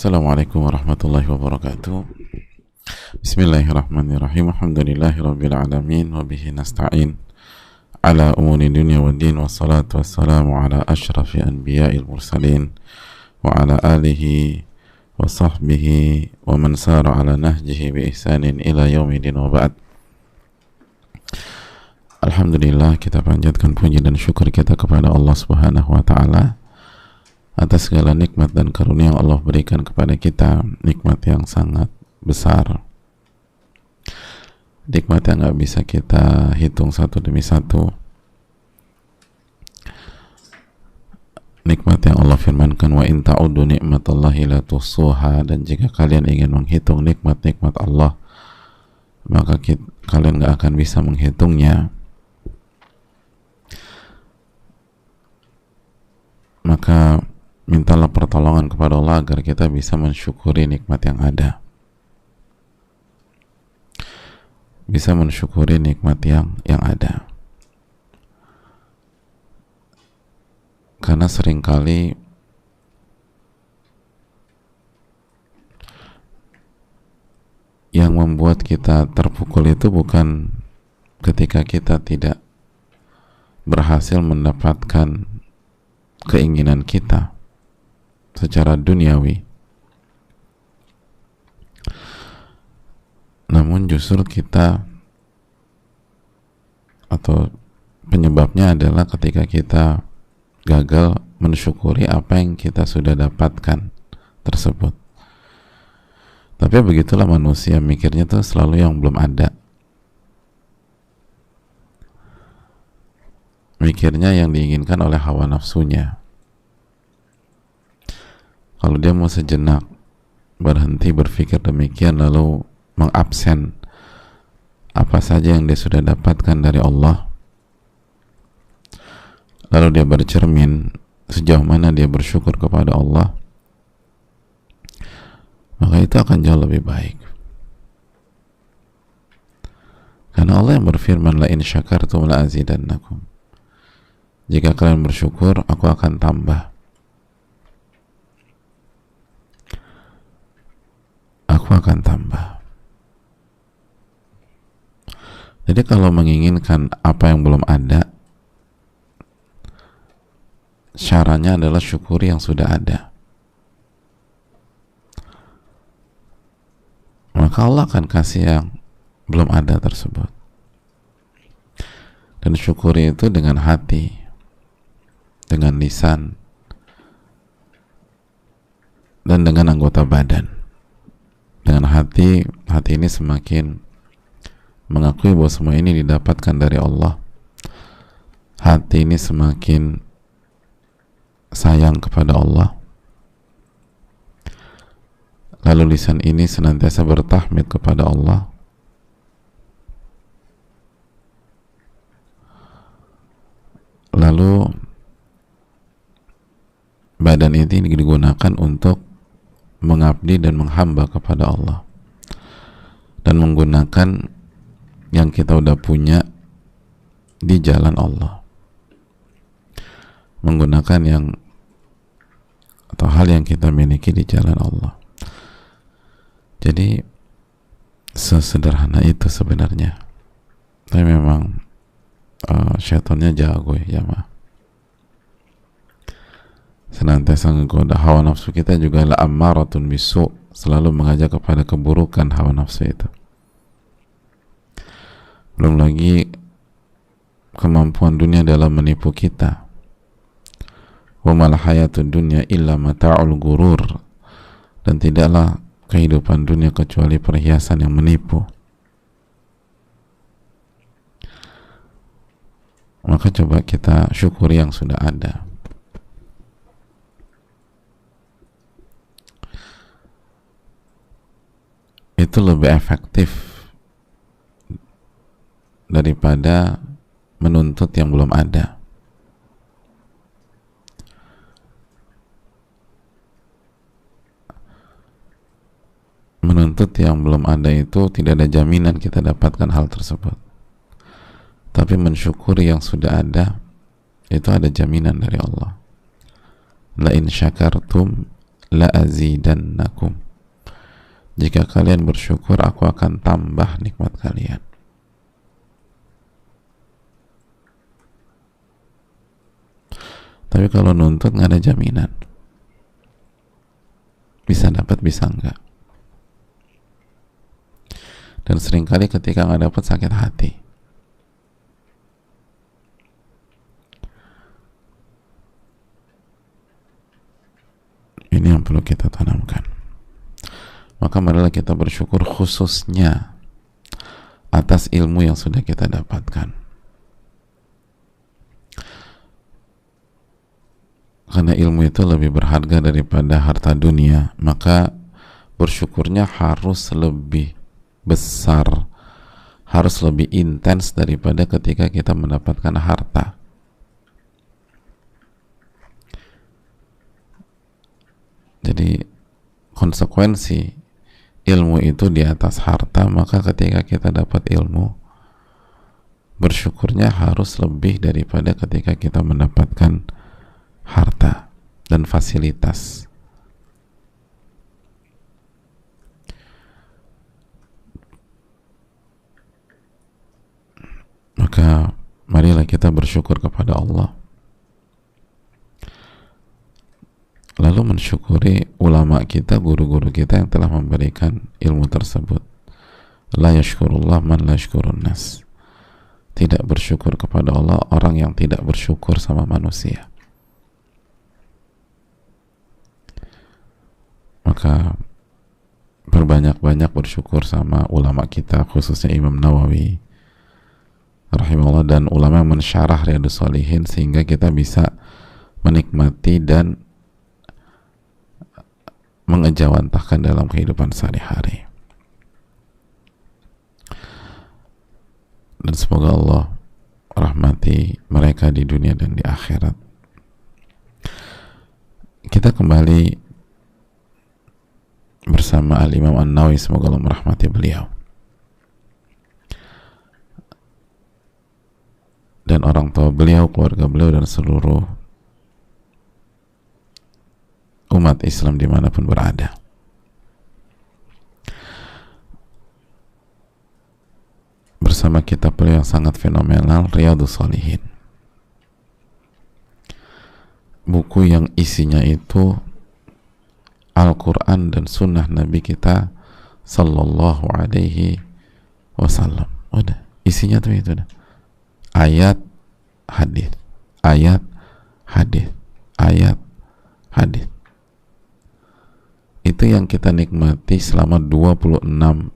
Assalamualaikum warahmatullahi wabarakatuh. Bismillahirrahmanirrahim. Alhamdulillahirabbil alamin wa bihi nasta'in ala umuri dunya waddin, wassalatu wassalamu ala asyrafil anbiya'il mursalin wa ala alihi wa sahbihi wa man sara ala nahjihi bi ihsanin ila yaumidin wa ba'd. Alhamdulillah, kita panjatkan puji dan syukur kita kepada Allah Subhanahu wa taala atas segala nikmat dan karunia yang Allah berikan kepada kita, nikmat yang sangat besar, nikmat yang gak bisa kita hitung satu demi satu, nikmat yang Allah firmankan, wa in ta'uddu ni'matallahi la tuhsuha, dan jika kalian ingin menghitung nikmat-nikmat Allah maka kalian gak akan bisa menghitungnya. Maka mintalah pertolongan kepada Allah agar kita bisa mensyukuri nikmat yang ada, bisa mensyukuri nikmat yang ada. Karena seringkali yang membuat kita terpukul itu bukan ketika kita tidak berhasil mendapatkan keinginan kita secara duniawi, namun justru kita, atau penyebabnya adalah ketika kita gagal mensyukuri apa yang kita sudah dapatkan tersebut. Tapi begitulah manusia, mikirnya tuh selalu yang belum ada, mikirnya yang diinginkan oleh hawa nafsunya. Kalau dia mau sejenak berhenti berpikir demikian, lalu mengabsen apa saja yang dia sudah dapatkan dari Allah, lalu dia bercermin sejauh mana dia bersyukur kepada Allah, maka itu akan jauh lebih baik. Karena Allah yang berfirman, la in syakartum la azidannakum, jika kalian bersyukur aku akan tambah, aku akan tambah. Jadi kalau menginginkan apa yang belum ada, syaratnya adalah syukuri yang sudah ada. Maka Allah akan kasih yang belum ada tersebut. Dan syukuri itu dengan hati, dengan lisan, dan dengan anggota badan. Dengan hati ini semakin mengakui bahwa semua ini didapatkan dari Allah. Hati ini semakin sayang kepada Allah. Lalu lisan ini senantiasa bertahmid kepada Allah. Lalu badan ini digunakan untuk mengabdi dan menghamba kepada Allah, dan menggunakan yang kita udah punya di jalan Allah, menggunakan yang atau hal yang kita miliki di jalan Allah. Jadi sesederhana itu sebenarnya, tapi memang syaitannya jago ya jamaah, senantiasa menggoda. Hawa nafsu kita juga la ammaratun bisu, selalu mengajak kepada keburukan hawa nafsu itu. Belum lagi kemampuan dunia dalam menipu kita. Wa mal hayatud dunya illa mata'ul gurur, dan tidaklah kehidupan dunia kecuali perhiasan yang menipu. Maka coba kita syukuri yang sudah ada. Itu lebih efektif daripada menuntut yang belum ada. Menuntut yang belum ada itu tidak ada jaminan kita dapatkan hal tersebut. Tapi mensyukuri yang sudah ada, itu ada jaminan dari Allah. La in syakartum la azidannakum. Jika kalian bersyukur, aku akan tambah nikmat kalian. Tapi kalau nuntut nggak ada jaminan, bisa dapat bisa enggak. Dan seringkali ketika nggak dapat sakit hati. Ini yang perlu kita tanamkan. Maka marilah kita bersyukur khususnya atas ilmu yang sudah kita dapatkan. Karena ilmu itu lebih berharga daripada harta dunia, maka bersyukurnya harus lebih besar, harus lebih intens daripada ketika kita mendapatkan harta. Jadi konsekuensi ilmu itu di atas harta, maka ketika kita dapat ilmu, bersyukurnya harus lebih daripada ketika kita mendapatkan harta dan fasilitas. Maka marilah kita bersyukur kepada Allah, lalu mensyukuri ulama kita, guru-guru kita yang telah memberikan ilmu tersebut. La yashkurullah man la yashkurun nas. Tidak bersyukur kepada Allah orang yang tidak bersyukur sama manusia. Maka berbanyak-banyak bersyukur sama ulama kita, khususnya Imam Nawawi rahimahullah, dan ulama yang mensyarah Riyadhus Shalihin, sehingga kita bisa menikmati dan mengejawantahkan dalam kehidupan sehari-hari. Dan semoga Allah rahmati mereka di dunia dan di akhirat. Kita kembali bersama Al-Imam An-Nawawi, semoga Allah merahmati beliau, dan orang tua beliau, keluarga beliau, dan seluruh umat Islam dimanapun berada. Bersama kitab beliau yang sangat fenomenal, Riyadhus Shalihin, buku yang isinya itu Al-Quran dan Sunnah Nabi kita Sallallahu Alaihi Wasallam. Udah, isinya tuh itu. Ayat, hadis, ayat, hadis, ayat, hadis. Itu yang kita nikmati selama 26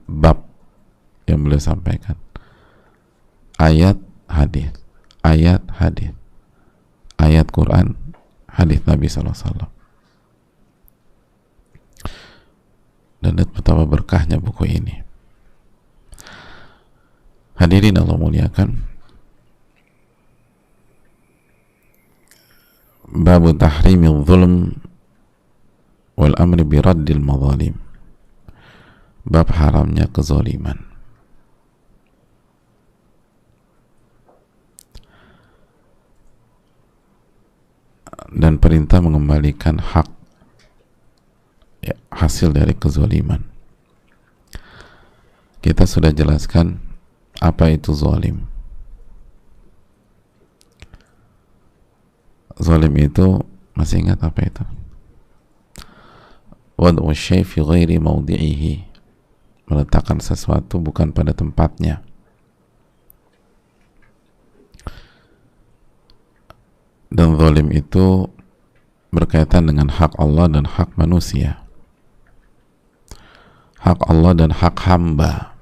bab yang beliau sampaikan. Ayat, hadis, ayat, hadis, ayat Quran, hadis Nabi Sallallahu Alaihi Wasallam. Dan lihat betapa berkahnya buku ini. Hadirin Allah muliakan, bab tahrimil zulm wal amri bi raddil madzalim, bab haramnya kezaliman dan perintah mengembalikan hak hasil dari kezaliman. Kita sudah jelaskan apa itu zalim. Zalim itu, masih ingat apa itu? Wad'u syai' fi ghairi mawdi'ihi, meletakkan sesuatu bukan pada tempatnya. Dan zalim itu berkaitan dengan hak Allah dan hak manusia, hak Allah dan hak hamba.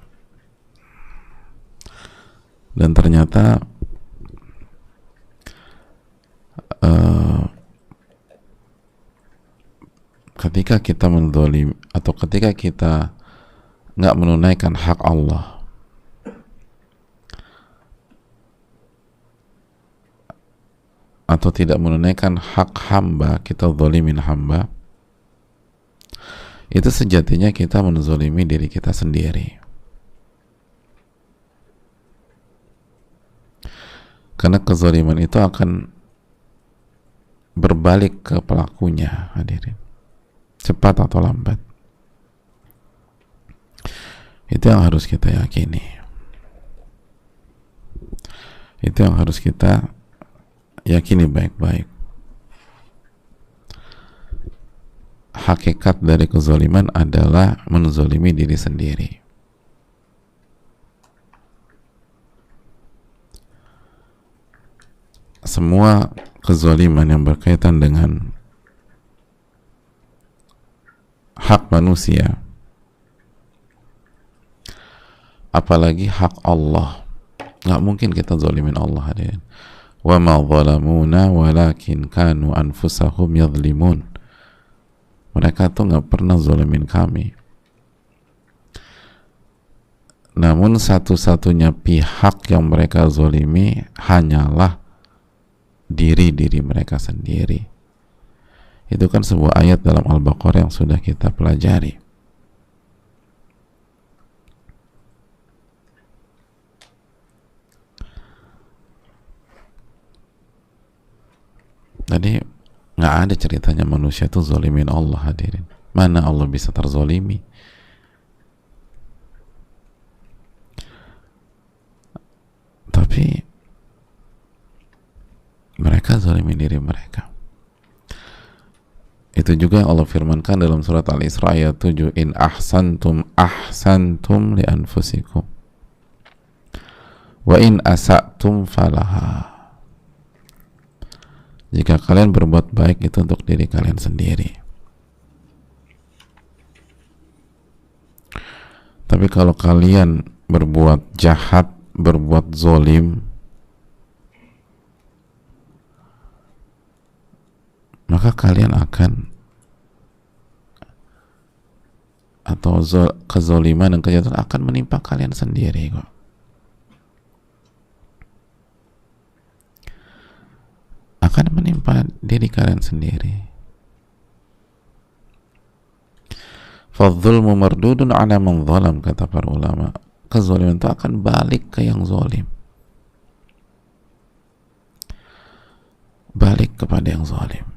Dan ternyata ketika kita menzalim atau ketika kita nggak menunaikan hak Allah, atau tidak menunaikan hak hamba, kita zalimin hamba, itu sejatinya kita menzalimi diri kita sendiri. Karena kezaliman itu akan berbalik ke pelakunya, hadirin. cepat atau lambat. Itu yang harus kita yakini. Itu yang harus kita yakini baik-baik. Hakikat dari kezaliman adalah menzalimi diri sendiri. Semua kezaliman yang berkaitan dengan hak manusia, apalagi hak Allah, nggak mungkin kita zalimin Allah, hadirin. Wa ma zalamuna walakin kanu anfusahum yadhlimun. Mereka tuh nggak pernah zalimin kami, namun satu-satunya pihak yang mereka zalimi hanyalah diri mereka sendiri. Itu kan sebuah ayat dalam Al-Baqarah yang sudah kita pelajari. Tadi nggak ada ceritanya manusia itu zalimin Allah, hadirin. Mana Allah bisa terzalimi? Tapi mereka zalimin diri mereka. Itu juga yang Allah firmankan dalam surat Al-Isra ayat 7, in ahsantum ahsantum li anfusikum wa in asa'tum falaha. Jika kalian berbuat baik itu untuk diri kalian sendiri. Tapi kalau kalian berbuat jahat, berbuat zolim, maka kalian akan, atau kezoliman dan kejahatan akan menimpa kalian sendiri kok. Akan menimpa diri kalian sendiri. Fadzulmu mardudun ala man zalam, kata para ulama. Kezoliman itu akan balik ke yang zolim, balik kepada yang zolim.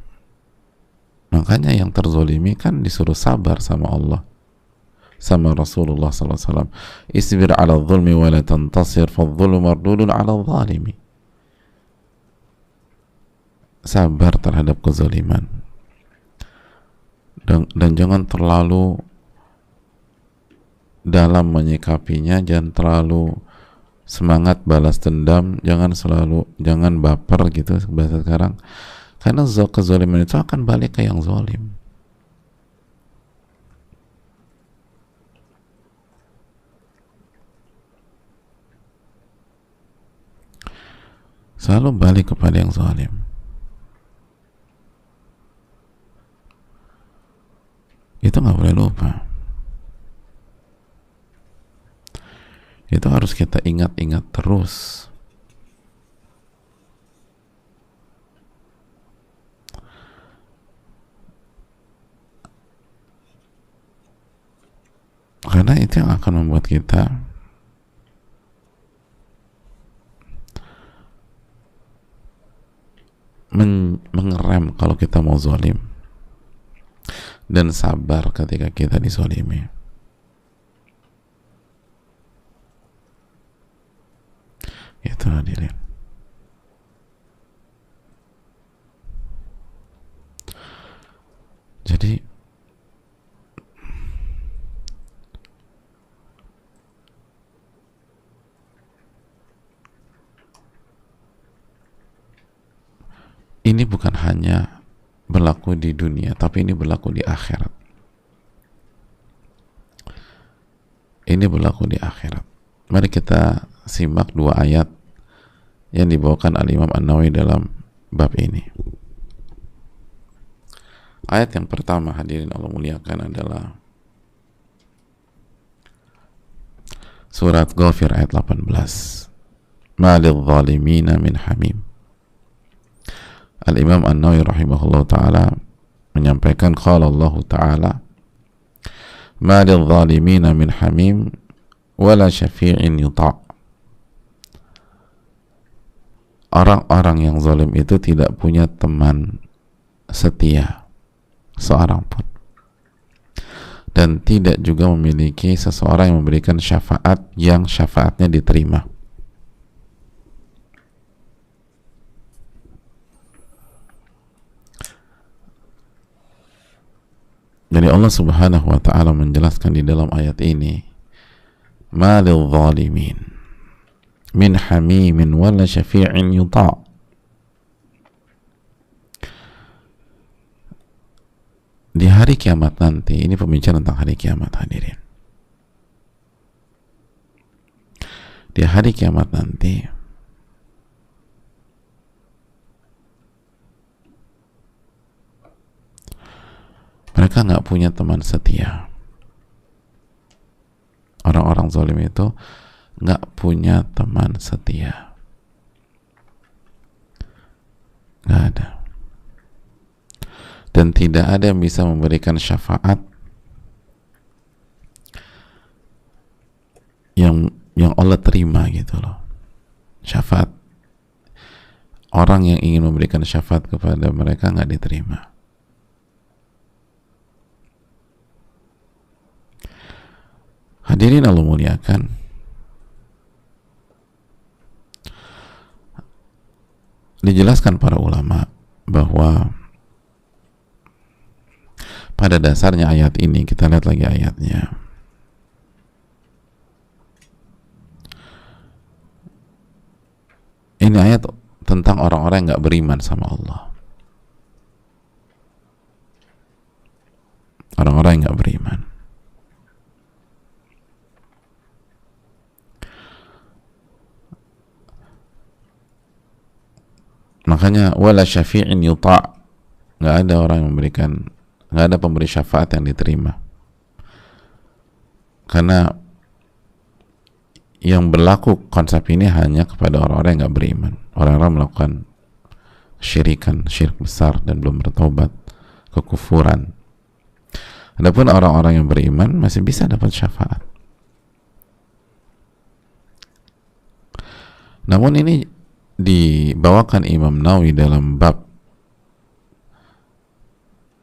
Makanya yang terzolimi kan disuruh sabar sama Allah, sama Rasulullah SAW. Isbir ala zulmi wa la tantasir, fadzulmu mardudun ala zalimi. Sabar terhadap kezaliman, dan jangan terlalu dalam menyikapinya, jangan terlalu semangat balas dendam, jangan baper gitu bahasa sekarang, karena kezaliman itu akan balik ke yang zalim. Selalu balik kepada yang zalim. Itu nggak boleh lupa. Itu harus kita ingat-ingat terus. Karena itu yang akan membuat kita mengerem kalau kita mau zalim, dan sabar ketika kita dizalimi. Itu hadirin. Jadi ini bukan hanya berlaku di dunia, tapi ini berlaku di akhirat. Ini berlaku di akhirat. Mari kita simak dua ayat yang dibawakan Al-Imam An-Nawawi dalam bab ini. Ayat yang pertama, hadirin Allah muliakan, adalah surat Ghafir ayat 18. Ma lidh-dhalimina min hamim. Al-Imam An-Nawawi rahimahullah ta'ala menyampaikan, qala Allah ta'ala ma lidh-dhalimina min hamim wala syafi'in yuta'. Orang-orang yang zalim itu tidak punya teman setia seorang pun. dan tidak juga memiliki seseorang yang memberikan syafaat yang syafaatnya diterima. Jadi Allah Subhanahu wa taala menjelaskan di dalam ayat ini, "Ma lil zalimin min hamimin wala syafi'in yuta'." Di hari kiamat nanti, ini pembicaraan tentang hari kiamat, hadirin. Di hari kiamat nanti, mereka nggak punya teman setia. Orang-orang zalim itu nggak punya teman setia. Nggak ada. Dan tidak ada yang bisa memberikan syafaat yang Allah terima gitu loh. Syafaat orang yang ingin memberikan syafaat kepada mereka nggak diterima. Hadirin Allah muliakan, dijelaskan para ulama bahwa pada dasarnya ayat ini, kita lihat lagi ayatnya. Ini ayat tentang orang-orang yang nggak beriman sama Allah. Orang-orang yang nggak beriman. Makanya wala syafi'in yuta', nggak ada orang yang memberikan, nggak ada pemberi syafaat yang diterima, karena yang berlaku konsep ini hanya kepada orang-orang yang nggak beriman, orang-orang melakukan syirikan, syirik besar dan belum bertobat, kekufuran. Adapun orang-orang yang beriman masih bisa dapat syafaat. Namun ini dibawakan Imam Nawawi dalam bab,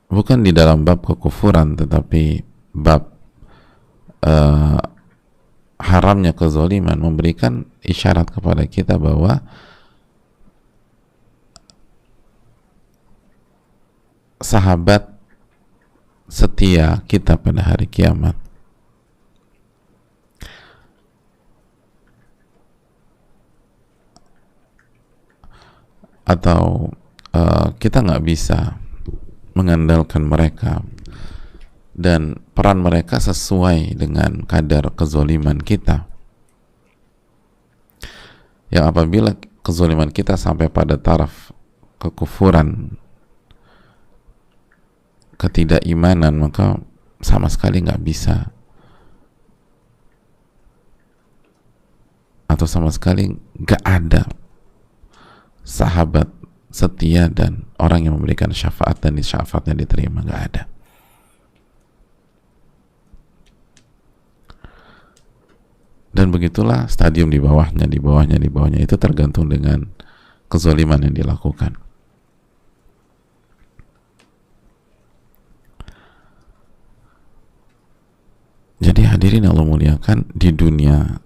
bukan di dalam bab kekufuran, tetapi bab haramnya kezaliman, memberikan isyarat kepada kita bahwa sahabat setia kita pada hari kiamat atau kita nggak bisa mengandalkan mereka dan peran mereka sesuai dengan kadar kezaliman kita, yang apabila kezaliman kita sampai pada taraf kekufuran, ketidakimanan, maka sama sekali nggak bisa atau sama sekali nggak ada sahabat setia dan orang yang memberikan syafaat dan syafaatnya diterima, nggak ada. Dan begitulah stadium di bawahnya, di bawahnya, di bawahnya, itu tergantung dengan kezaliman yang dilakukan. Jadi hadirin Allah muliakan, di dunia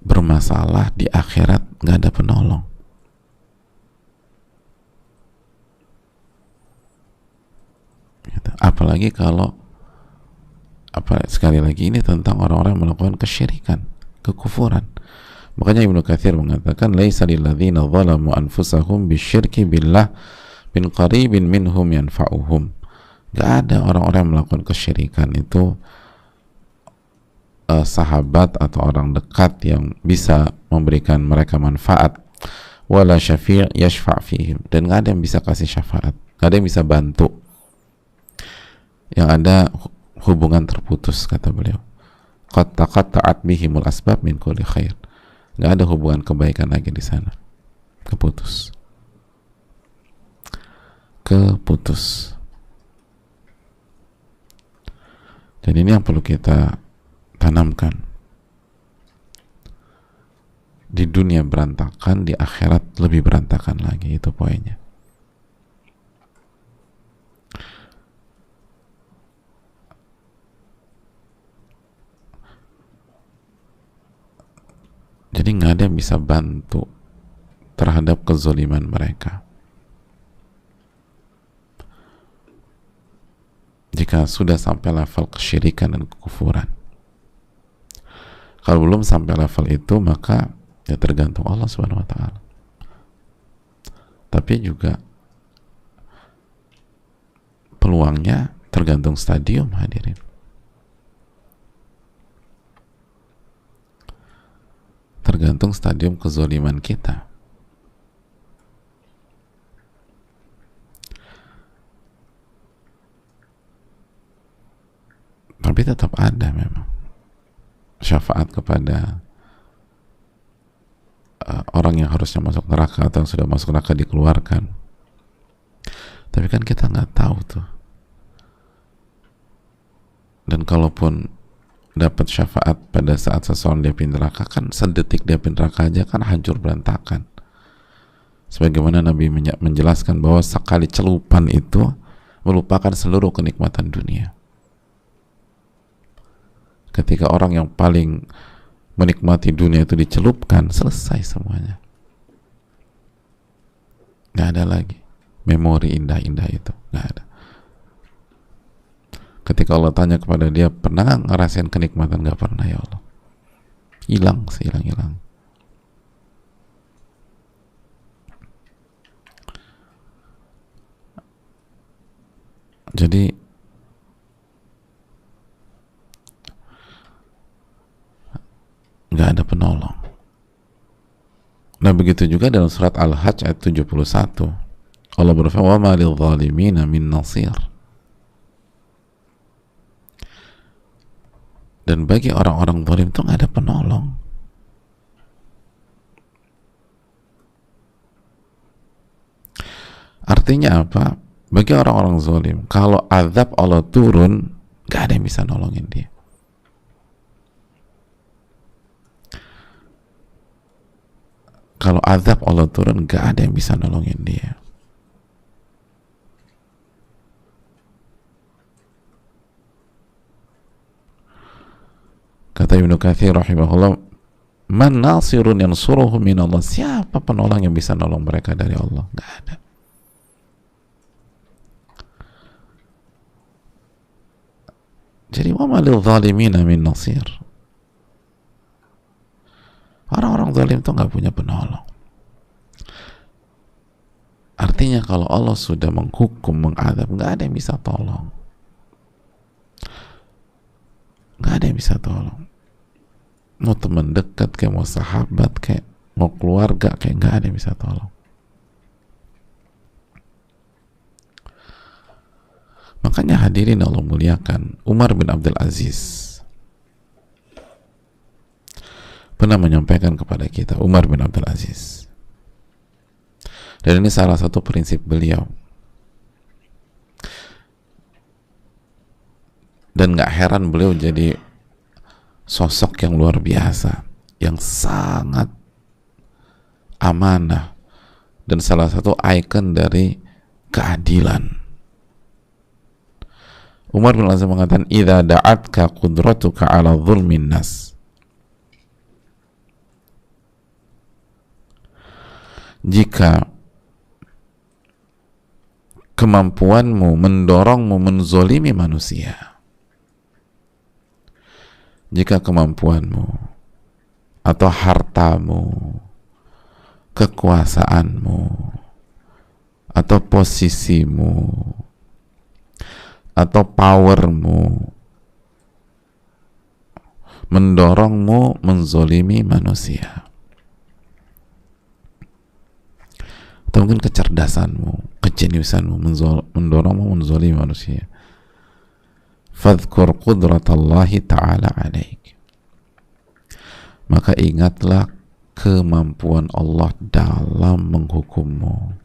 bermasalah, di akhirat nggak ada penolong. Apalagi kalau sekali lagi ini tentang orang-orang yang melakukan kesyirikan, kekufuran. Makanya Ibnu Katsir mengatakan, laisa lil ladzina zalamu anfusahum bisyirki billah bin qaribin minhum yanfa'uhum. Gak ada orang-orang yang melakukan kesyirikan itu sahabat atau orang dekat yang bisa memberikan mereka manfaat. Wala syafi' yashfa' fihim, dan gak ada yang bisa kasih syafaat, gak ada yang bisa bantu. Yang ada hubungan terputus, kata beliau. Qad taqatta'at bihimul asbab min kulli khair. Nggak ada hubungan kebaikan lagi di sana. Keputus. Keputus. Dan ini yang perlu kita tanamkan. Di dunia berantakan, di akhirat lebih berantakan lagi, itu poinnya. Jadi nggak ada yang bisa bantu terhadap kezaliman mereka. Jika sudah sampai level kesyirikan dan kekufuran. Kalau belum sampai level itu, maka ya tergantung Allah Subhanahu wa taala. Tapi juga peluangnya tergantung stadium, hadirin. Tergantung stadium kezaliman kita. Tapi tetap ada memang syafaat kepada orang yang harusnya masuk neraka atau yang sudah masuk neraka dikeluarkan. Tapi kan kita nggak tahu tuh. Dan kalaupun dapat syafaat pada saat seseorang dia pindah neraka, kan sedetik dia pindah neraka aja kan hancur berantakan. Sebagaimana Nabi menjelaskan bahwa sekali celupan itu melupakan seluruh kenikmatan dunia. Ketika orang yang paling menikmati dunia itu dicelupkan, selesai semuanya. Nggak ada lagi memori indah-indah itu, nggak ada. Ketika Allah tanya kepada dia, pernah nggak ngerasain kenikmatan? Nggak pernah, ya Allah. Hilang, sehilang-hilang. Jadi nggak ada penolong. Nah, begitu juga dalam surat Al-Hajj ayat 71. Allah berfirman, "Wa ma lidh-dhalimina min nasir." Dan bagi orang-orang zalim itu nggak ada penolong. Artinya apa? Bagi orang-orang zalim, kalau azab Allah turun, nggak ada yang bisa nolongin dia. Kalau azab Allah turun, gak ada yang bisa nolongin dia. Kata Ibnu Katsir rahimahullah, man nasirun yansuruhu min Allah. Siapa penolong yang bisa nolong mereka dari Allah? Gak ada. Jadi wa ma lil zalimina min nasir. Orang-orang zalim itu nggak punya penolong. Artinya kalau Allah sudah menghukum, mengadab, nggak ada yang bisa tolong. Nggak ada yang bisa tolong. Mau teman dekat, kayak mau sahabat, kayak mau keluarga, kayak nggak ada yang bisa tolong. Makanya hadirin Allah muliakan, Umar bin Abdul Aziz pernah menyampaikan kepada kita, Umar bin Abdul Aziz, dan ini salah satu prinsip beliau, dan gak heran beliau jadi sosok yang luar biasa, yang sangat amanah, dan salah satu ikon dari keadilan. Umar bin Abdul Aziz mengatakan, "Idza da'atka qudratuka ala dhulmin nas." Jika kemampuanmu mendorongmu menzolimi manusia, jika kemampuanmu atau hartamu, kekuasaanmu, atau posisimu, atau powermu mendorongmu menzolimi manusia, atau mungkin kecerdasanmu, kejeniusanmu mendorongmu menzalimi manusia, fadhkur qudratallahi ta'ala alaik, maka ingatlah kemampuan Allah dalam menghukummu.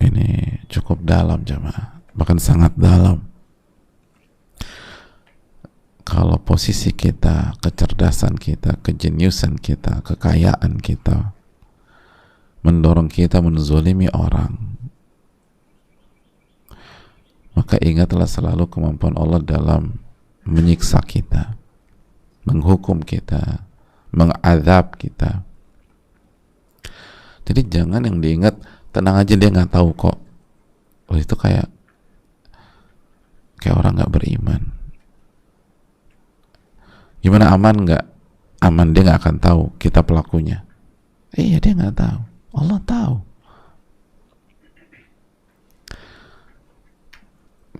Ini cukup dalam jemaah, bahkan sangat dalam. Kalau posisi kita, kecerdasan kita, kejeniusan kita, kekayaan kita mendorong kita menzolimi orang, maka ingatlah selalu kemampuan Allah dalam menyiksa kita, menghukum kita, mengadab kita. Jadi jangan yang diingat, tenang aja dia nggak tahu kok. Oh, itu kayak orang nggak beriman. Gimana aman nggak? Aman, dia nggak akan tahu kita pelakunya. Iya, dia nggak tahu. Allah tahu.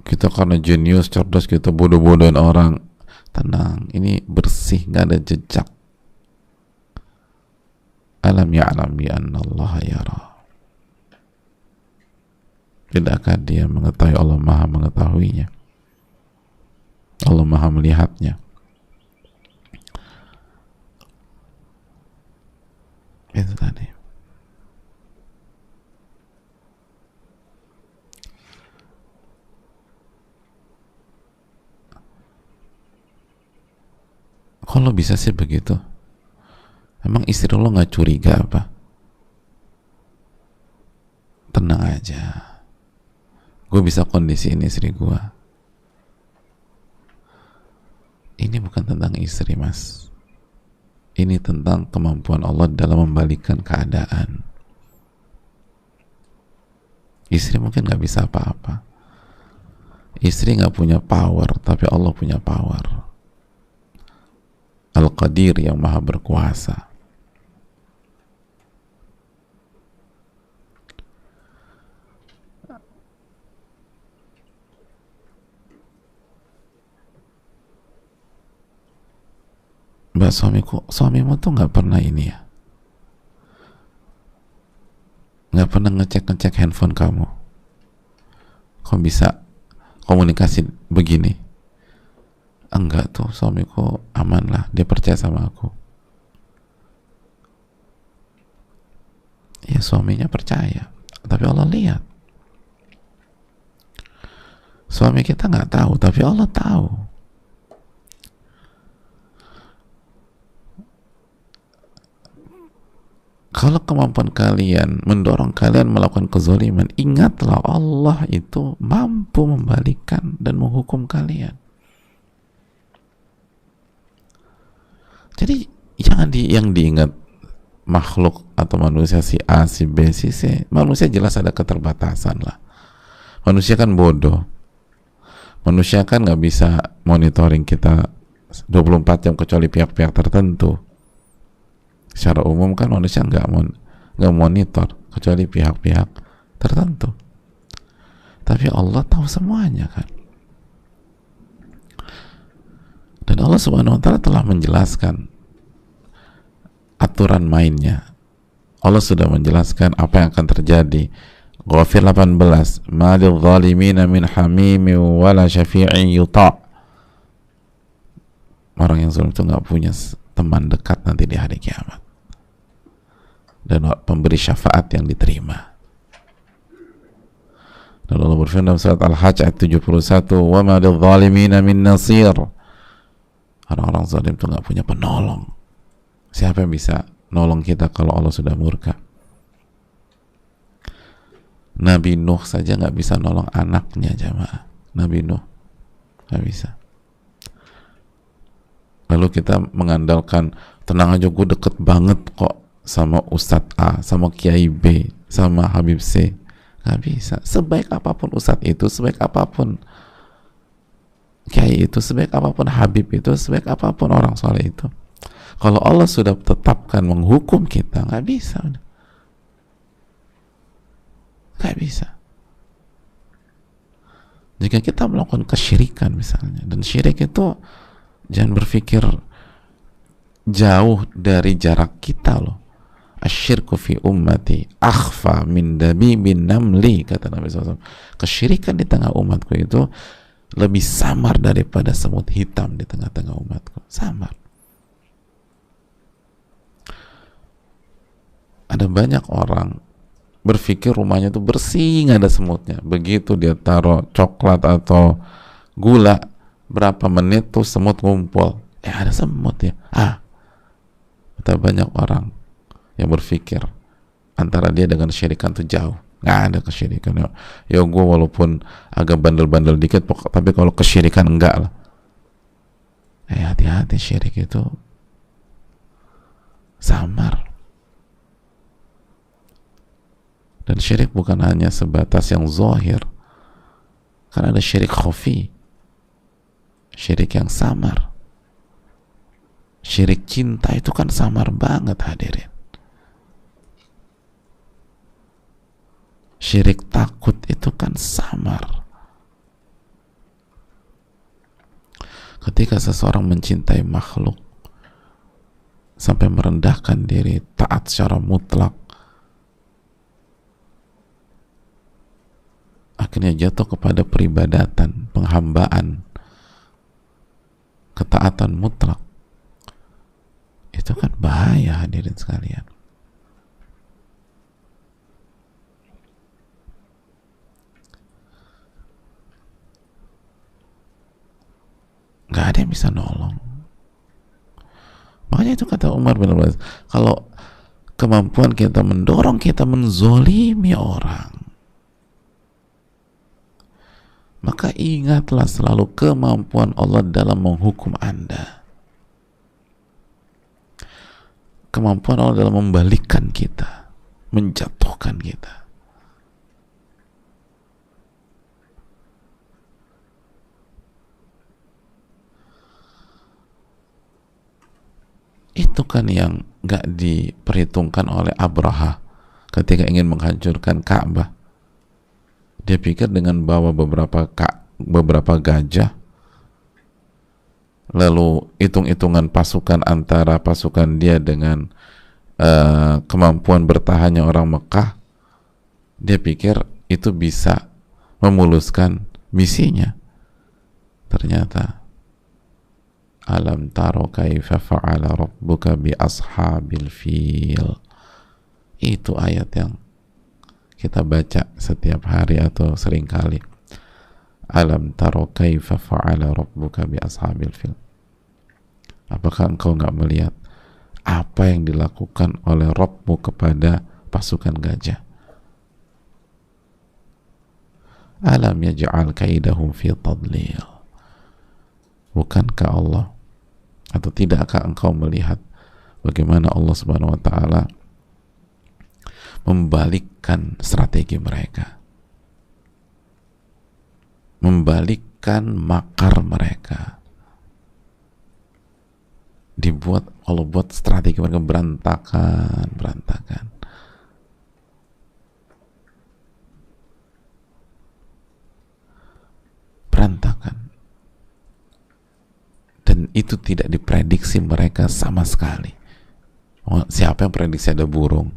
Kita karena jenius, cerdas, kita bodoh-bodohin orang. Tenang, ini bersih, nggak ada jejak. Alam ya'lam bi anna Allah yara. Tidakkah dia mengetahui Allah maha mengetahuinya? Allah maha melihatnya. Itu tadi. Kalau bisa sih begitu. Emang istri lo nggak curiga apa? Tenang aja. Gue bisa kondisiin istri gue. Ini bukan tentang istri, mas. Ini tentang kemampuan Allah dalam membalikkan keadaan. Istri mungkin nggak bisa apa-apa. Istri nggak punya power, tapi Allah punya power. Al-Qadir yang maha berkuasa. Mbak, suamimu tuh nggak pernah ini ya, nggak pernah ngecek handphone kamu. Kok bisa komunikasi begini? Enggak tuh, suamiku aman lah, dia percaya sama aku. Ya, suaminya percaya, tapi Allah lihat. Suami kita nggak tahu, tapi Allah tahu. Kalau kemampuan kalian mendorong kalian melakukan kezaliman, ingatlah Allah itu mampu membalikkan dan menghukum kalian. Jadi jangan yang diingat makhluk atau manusia si A, si B, si C. Manusia jelas ada keterbatasan lah. Manusia kan bodoh. Manusia kan nggak bisa monitoring kita 24 jam kecuali pihak-pihak tertentu. Secara umum kan manusia nggak monitor kecuali pihak-pihak tertentu. Tapi Allah tahu semuanya kan. Dan Allah Subhanahu wa ta'ala telah menjelaskan aturan mainnya. Allah sudah menjelaskan apa yang akan terjadi. Ghafir 18, malil zalimina min hamimi wala syafi'in yuta'. Orang yang zalim itu nggak punya teman dekat nanti di hari kiamat, dan pemberi syafaat yang diterima. Dan Allah berfirman dalam surat Al-Hajj ayat 71, wa ma lil zalimina min nasir. Orang-orang zalim itu nggak punya penolong. Siapa yang bisa nolong kita kalau Allah sudah murka? Nabi Nuh saja nggak bisa nolong anaknya, jamaah. Nabi Nuh nggak bisa. Lalu kita mengandalkan, tenang aja, gue deket banget kok sama Ustadz A, sama Kiai B, sama Habib C. Nggak bisa. Sebaik apapun Ustadz itu, sebaik apapun Kiai itu, sebaik apapun Habib itu, sebaik apapun orang soleh itu, kalau Allah sudah tetapkan menghukum kita, nggak bisa. Nggak bisa. Jika kita melakukan kesyirikan misalnya, dan syirik itu jangan berpikir jauh dari jarak kita loh. Asyirku fi ummati akhfa min dabibin namli, kata Nabi SAW. Kesyirikan di tengah umatku itu lebih samar daripada semut hitam di tengah-tengah umatku. Samar. Ada banyak orang berpikir rumahnya itu bersih, nggak ada semutnya. Begitu dia taruh coklat atau gula, berapa menit tuh semut ngumpul. Ada semut ya. Ada banyak orang yang berpikir antara dia dengan syirikan tuh jauh. Nggak ada kesyirikan. Ya gue walaupun agak bandel-bandel dikit, tapi kalau kesyirikan enggak lah. Hati-hati, syirik itu samar. Dan syirik bukan hanya sebatas yang zahir, kan ada syirik khafi, syirik yang samar. Syirik cinta itu kan samar banget, hadirin. Syirik takut itu kan samar. Ketika seseorang mencintai makhluk sampai merendahkan diri, taat secara mutlak, akhirnya jatuh kepada peribadatan, penghambaan, ketaatan mutlak, itu kan bahaya, hadirin sekalian. Nggak ada yang bisa nolong. Makanya itu kata Umar bin Abdul Aziz, kalau kemampuan kita mendorong kita menzolimi orang, maka ingatlah selalu kemampuan Allah dalam menghukum Anda. Kemampuan Allah dalam membalikkan kita, menjatuhkan kita. Itu kan yang gak diperhitungkan oleh Abraha ketika ingin menghancurkan Ka'bah. Dia pikir dengan bawa beberapa gajah, lalu hitung-hitungan pasukan antara pasukan dia dengan kemampuan bertahannya orang Mekah, dia pikir itu bisa memuluskan misinya. Ternyata alam taro kaifa fa'ala rabbuka bi ashabil fil, itu ayat yang kita baca setiap hari atau sering kali. Alam taro kaifa fa'ala rabbuka bi ashabil fil. Apakah engkau nggak melihat apa yang dilakukan oleh Rabbmu kepada pasukan gajah? Alam yaj'al kaidahum fi tadlil. Bukankah Allah, atau tidakkah engkau melihat bagaimana Allah Subhanahu wa taala membalikkan strategi mereka, membalikkan makar mereka, dibuat Allah buat strategi mereka berantakan. Dan itu tidak diprediksi mereka sama sekali. Siapa yang prediksi ada burung?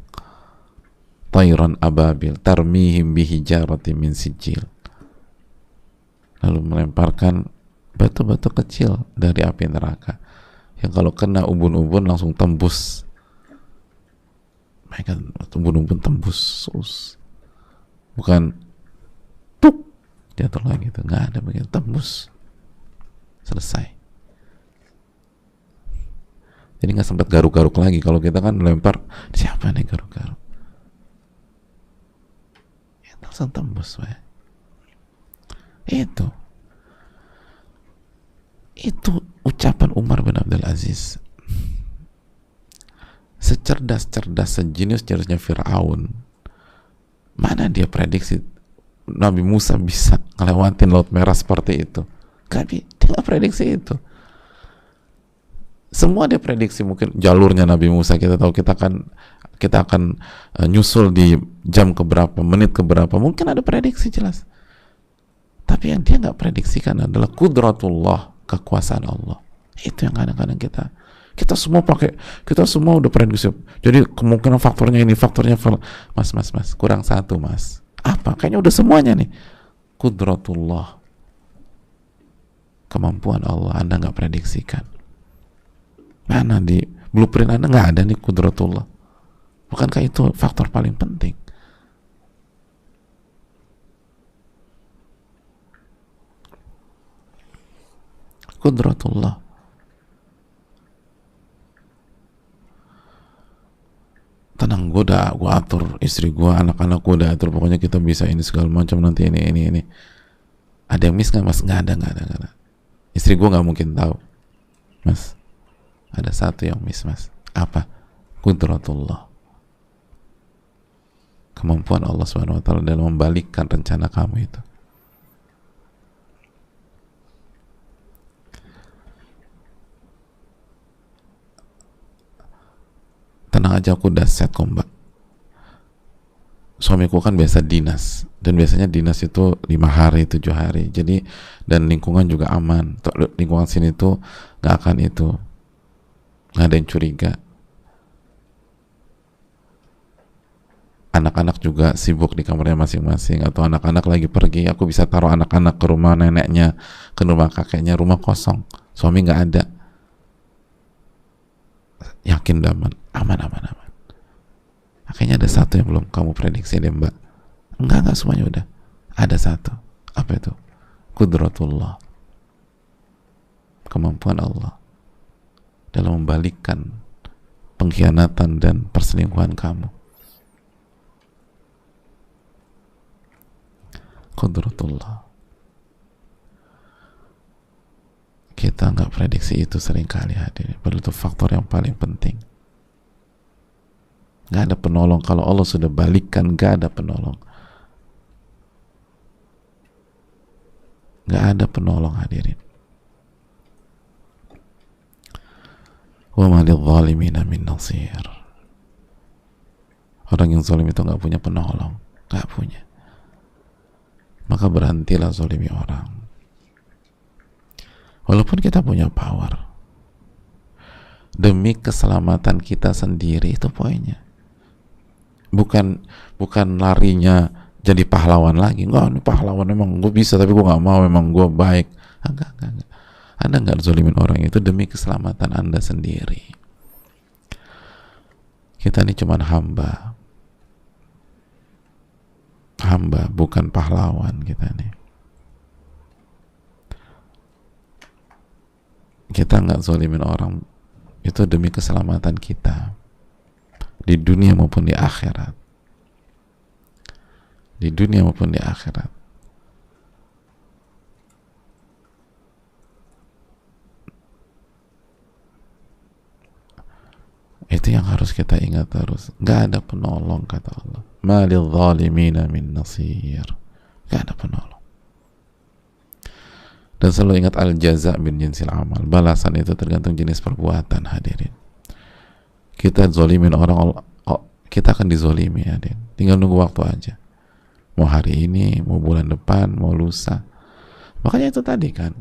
Tayran ababil tarmihim bihijarati min sijil, lalu melemparkan batu-batu kecil dari api neraka yang kalau kena ubun-ubun langsung tembus. Mereka ubun-ubun tembus, bukan tuk jatuh lagi, itu nggak ada begitu, tembus, selesai. Jadi nggak sempat garuk-garuk lagi. Kalau kita kan lempar, siapa nih garuk-garuk? Ya, langsung tembus, we. Itu ucapan Umar bin Abdul Aziz. Secerdas-cerdas, sejenius-jeniusnya Fir'aun, mana dia prediksi Nabi Musa bisa ngelewatin Laut Merah seperti itu? Dia nggak prediksi itu. Semua dia prediksi, mungkin jalurnya Nabi Musa kita tahu, kita akan nyusul di jam keberapa, menit keberapa, mungkin ada prediksi jelas. Tapi yang dia nggak prediksikan adalah kudratullah, kekuasaan Allah. Itu yang kadang-kadang kita semua udah prediksi. Jadi kemungkinan faktornya ini, faktornya mas, kurang satu, mas. Apa? Kayaknya udah semuanya nih. Kudratullah, kemampuan Allah, Anda nggak prediksikan. Mana di blueprint Anda nggak ada nih kudratullah? Bukankah itu faktor paling penting? Kudratullah. Tenang, gue atur istri gue, anak-anakku udah atur, pokoknya kita bisa ini segala macam, nanti ini. Ada yang miss nggak mas? Nggak ada. Istri gue nggak mungkin tahu, mas. Ada satu yang miss, mas. Apa? Qudratullah, kemampuan Allah Subhanahu Wa Taala dalam membalikkan rencana kamu itu. Tenang aja, aku udah set kok mbak. Suamiku kan biasa dinas, dan biasanya dinas itu 5 hari 7 hari, jadi dan lingkungan juga aman. Lingkungan sini tuh nggak akan itu, nggak ada yang curiga. Anak-anak juga sibuk di kamarnya masing-masing, atau anak-anak lagi pergi, aku bisa taruh anak-anak ke rumah neneknya, ke rumah kakeknya, rumah kosong, suami nggak ada. Yakin daman, aman. Kayaknya ada satu yang belum kamu prediksi deh mbak. Enggak semuanya udah. Ada satu. Apa itu? Qudratullah, kemampuan Allah dalam membalikkan pengkhianatan dan perselingkuhan kamu. Qudratullah. Kita nggak prediksi itu seringkali hadirin. Padahal itu faktor yang paling penting. Nggak ada penolong. Kalau Allah sudah balikkan, nggak ada penolong. Nggak ada penolong hadirin. Wa ma lidh-dhalimina min nasir. Orang yang zalim itu nggak punya penolong, nggak punya. Maka berhentilah zalimi orang. Walaupun kita punya power, demi keselamatan kita sendiri, itu poinnya. Bukan larinya jadi pahlawan lagi. Enggak, ini pahlawan, memang gue bisa tapi gue nggak mau, memang gue baik. Enggak. Anda nggak zalimin orang itu demi keselamatan Anda sendiri. Kita ini cuma hamba, bukan pahlawan kita nih. Kita nggak zalimin orang itu demi keselamatan kita di dunia maupun di akhirat. Di dunia maupun di akhirat. Itu yang harus kita ingat terus. Gak ada penolong, kata Allah. Ma lidh-dhalimina min nasir. Gak ada penolong. Dan selalu ingat al-jaza' bin jinsil amal. Balasan itu tergantung jenis perbuatan hadirin. Kita zolimin orang, kita akan dizolimi hadirin. Tinggal nunggu waktu aja. Mau hari ini, mau bulan depan, mau lusa. Makanya itu tadi kan,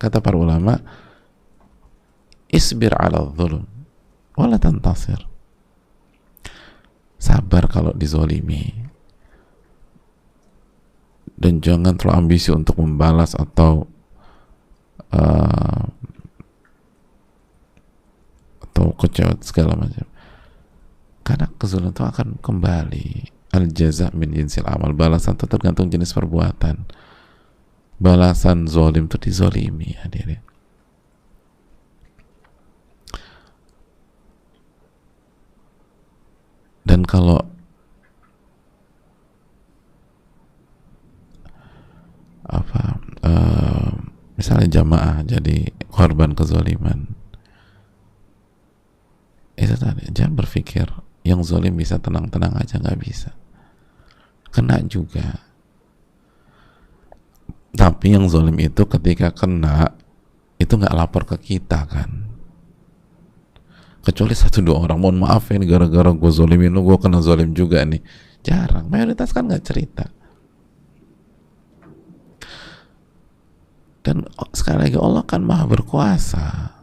kata para ulama, isbir ala dzulm wala tantasir. Sabar kalau dizolimi, dan jangan terlalu ambisi untuk membalas atau kecewa segala macam, karena kezaliman itu akan kembali. Al-jaza' min jinsil amal. Balasan itu tergantung jenis perbuatan. Balasan zolim itu dizolimi hadirin. Dan kalau misalnya jamaah jadi korban kezoliman, itu tadi, jangan berpikir yang zolim bisa tenang-tenang aja, nggak bisa, kena juga. Tapi yang zolim itu ketika kena itu nggak lapor ke kita kan, kecuali 1-2 orang, mohon maaf ya gara-gara gue zolimin lu gue kena zolim juga nih, jarang. Mayoritas kan nggak cerita. Dan sekali lagi, Allah kan maha berkuasa.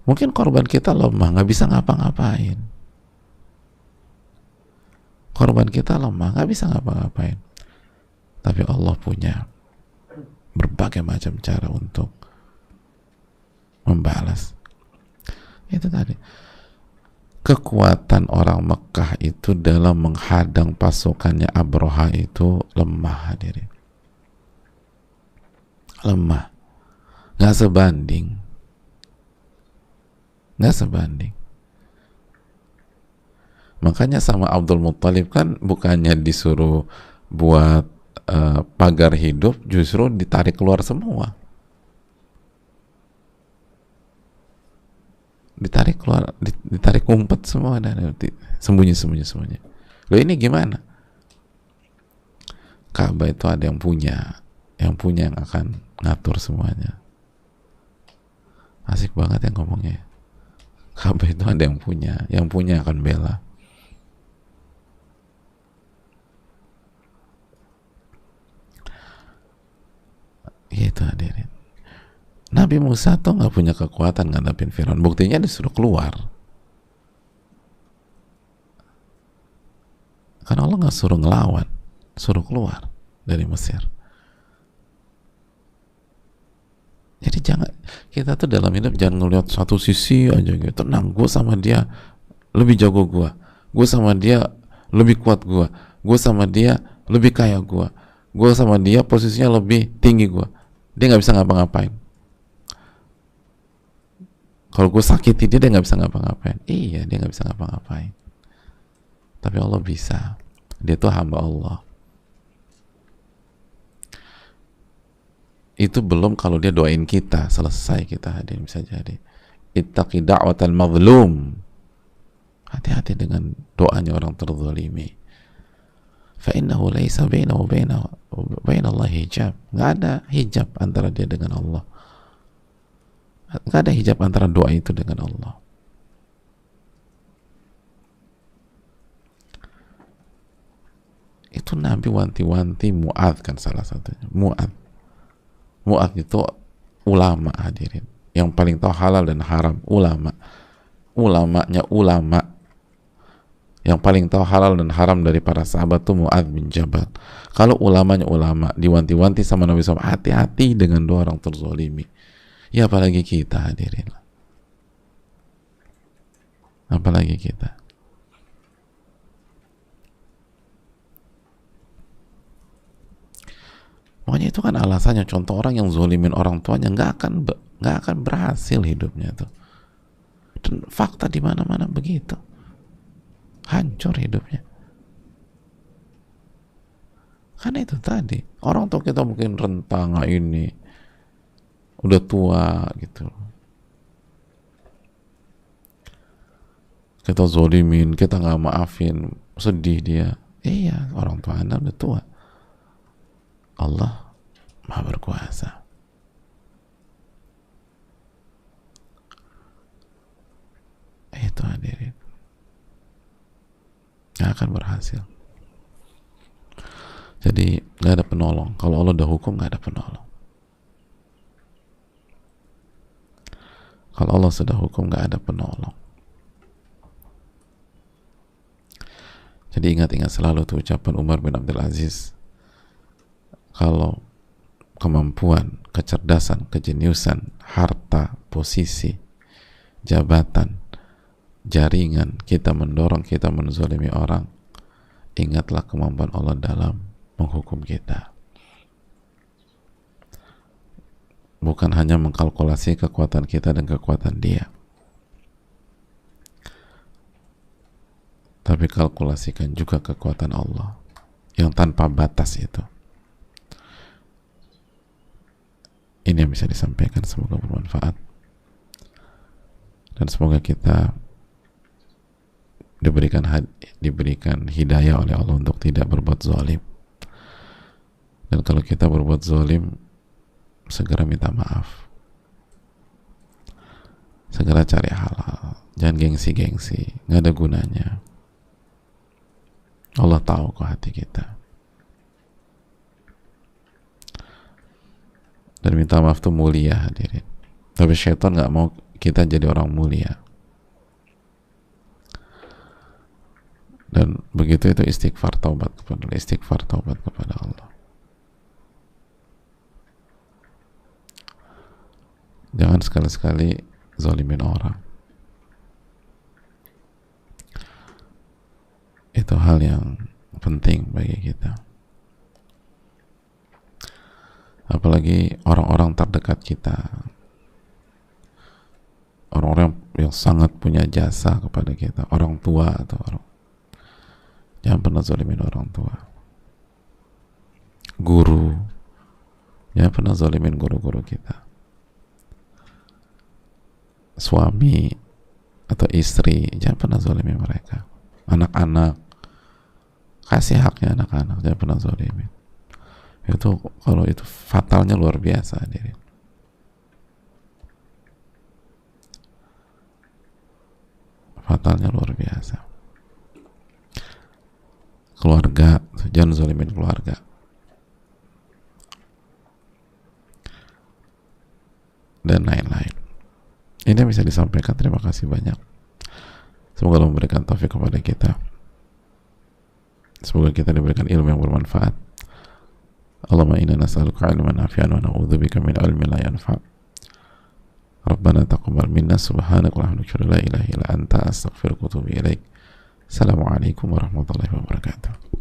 Mungkin korban kita lemah, nggak bisa ngapa-ngapain. Korban kita lemah, nggak bisa ngapa-ngapain. Tapi Allah punya berbagai macam cara untuk membalas. Itu tadi, kekuatan orang Mekah itu dalam menghadang pasukannya Abroha itu lemah hadirin. Lemah, nggak sebanding. Makanya sama Abdul Muttalib kan bukannya disuruh buat pagar hidup, justru ditarik keluar semua, ditarik keluar, ditarik umpet semua, dan sembunyi. Loh, ini gimana? Ka'bah itu ada yang punya yang akan ngatur semuanya. Asik banget yang ngomongnya. Ka'bah itu ada yang punya akan bela. Gitu hadirin. Nabi Musa tuh nggak punya kekuatan ngadapin Firaun. Buktinya disuruh keluar. Karena Allah nggak suruh ngelawan, suruh keluar dari Mesir. Jadi kita tuh dalam hidup jangan ngelihat satu sisi aja gitu. Tenang, gue sama dia lebih jago gue sama dia lebih kuat gue sama dia lebih kaya gue sama dia posisinya lebih tinggi dia nggak bisa ngapa-ngapain. Kalau gue sakiti dia nggak bisa ngapa-ngapain. Iya, dia nggak bisa ngapa-ngapain. Tapi Allah bisa. Dia tuh hamba Allah. Itu belum kalau dia doain kita, selesai kita hadir, bisa jadi. Ittaqi da'watal mazlum. Hati-hati dengan doanya orang terzalimi. Fa innahu laisa bainahu bainallahi hijab. Nggak ada hijab antara dia dengan Allah. Nggak ada hijab antara doa itu dengan Allah. Itu Nabi wanti-wanti Mu'adz kan salah satunya. Mu'adz itu ulama hadirin. Yang paling tahu halal dan haram, ulamanya ulama. Yang paling tahu halal dan haram dari para sahabat itu Mu'adz bin Jabal. Kalau ulamanya ulama, diwanti-wanti sama Nabi SAW, hati-hati dengan dua orang terzolimi. Ya apalagi kita hadirin. Apalagi kita. Makanya itu kan alasannya, contoh orang yang zolimin orang tuanya nggak akan berhasil hidupnya tuh. Dan fakta di mana-mana begitu. Hancur hidupnya. Karena itu tadi, orang tua kita mungkin rentang ini, udah tua gitu. Kita zolimin, kita nggak maafin, sedih dia. Iya, orang tua Anda udah tua. Allah Maha berkuasa. Itu hadirin. Nggak akan berhasil. Jadi nggak ada penolong. Kalau Allah udah hukum, nggak ada penolong. Kalau Allah sudah hukum, nggak ada penolong. Jadi ingat-ingat selalu tuh ucapan Umar bin Abdul Aziz. Kalau kemampuan, kecerdasan, kejeniusan, harta, posisi, jabatan, jaringan kita mendorong kita menzalimi orang, ingatlah kemampuan Allah dalam menghukum kita. Bukan hanya mengkalkulasi kekuatan kita dan kekuatan dia, tapi kalkulasikan juga kekuatan Allah yang tanpa batas itu. Ini yang bisa disampaikan, semoga bermanfaat dan semoga kita diberikan hidayah oleh Allah untuk tidak berbuat zalim. Dan kalau kita berbuat zalim, segera minta maaf, segera cari halal, jangan gengsi-gengsi, nggak ada gunanya. Allah tahu kok hati kita. Dan minta maaf itu mulia hadirin. Tapi syaitan nggak mau kita jadi orang mulia. Dan begitu itu istighfar taubat kepada Allah. Jangan sekali-sekali zalimin orang. Itu hal yang penting bagi kita. Apalagi orang-orang terdekat kita, orang-orang yang sangat punya jasa kepada kita, orang tua atau orang Jangan pernah zalimin orang tua. Guru, jangan pernah zalimin guru-guru kita. Suami atau istri, jangan pernah zalimin mereka. Anak-anak, kasih haknya anak-anak, jangan pernah zalimin. Itu kalau itu fatalnya luar biasa, hadirin. Fatalnya luar biasa. Keluarga, jangan zalimin keluarga. Dan lain-lain. Ini yang bisa disampaikan. Terima kasih banyak. Semoga Allah memberikan taufik kepada kita. Semoga kita diberikan ilmu yang bermanfaat. Allahumma inna nas'aluka ilman nafi'an wa na'udzubika min ilmin la yanfa'. Rabbana taqabbal minna subhanaka wa la ilaha illa anta astaghfiruka wa atubu ilaik. Assalamualaikum warahmatullahi wabarakatuh.